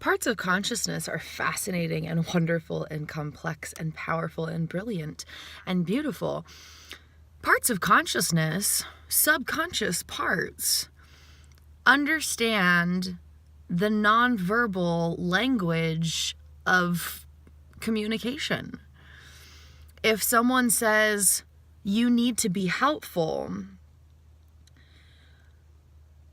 Parts of consciousness are fascinating and wonderful and complex and powerful and brilliant and beautiful. Parts of consciousness, subconscious parts, understand the nonverbal language of communication. If someone says, you need to be helpful,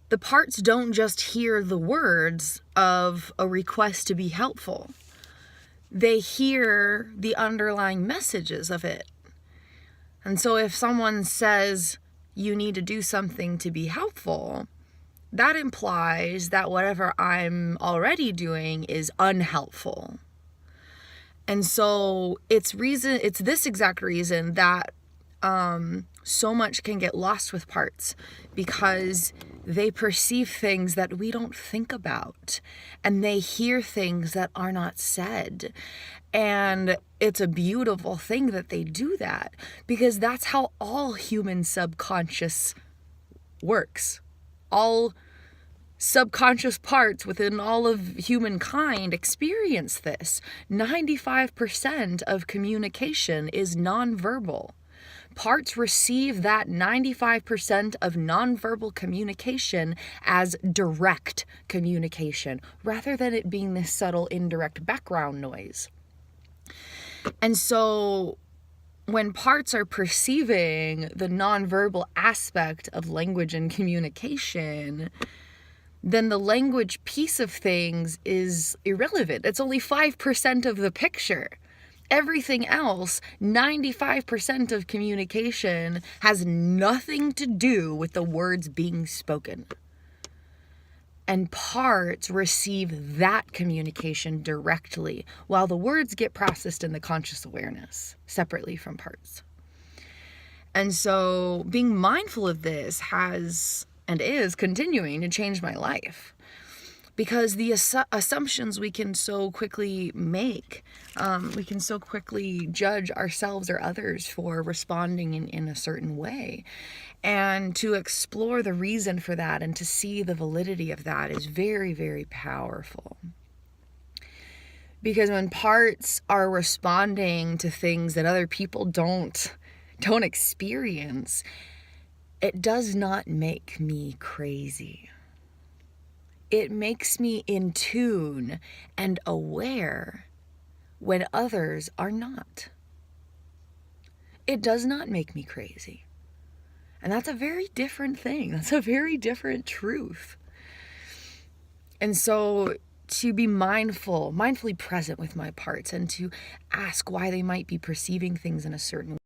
the parts don't just hear the words of a request to be helpful. They hear the underlying messages of it. And so if someone says, you need to do something to be helpful, that implies that whatever I'm already doing is unhelpful. And so it's this exact reason that so much can get lost with parts, because they perceive things that we don't think about, and they hear things that are not said. And it's a beautiful thing that they do that, because that's how all human subconscious works. All subconscious parts within all of humankind experience this. 95% of communication is nonverbal. Parts receive that 95% of nonverbal communication as direct communication, rather than it being this subtle, indirect background noise. And so when parts are perceiving the nonverbal aspect of language and communication, then the language piece of things is irrelevant. It's only 5% of the picture. Everything else, 95% of communication, has nothing to do with the words being spoken. And parts receive that communication directly, while the words get processed in the conscious awareness, separately from parts. And so being mindful of this has and is continuing to change my life. Because the assumptions we can so quickly make, we can so quickly judge ourselves or others for responding in a certain way. And to explore the reason for that and to see the validity of that is very, very powerful. Because when parts are responding to things that other people don't experience, it does not make me crazy. It makes me in tune and aware when others are not. It does not make me crazy. And that's a very different thing. That's a very different truth. And so to be mindfully present with my parts, and to ask why they might be perceiving things in a certain way,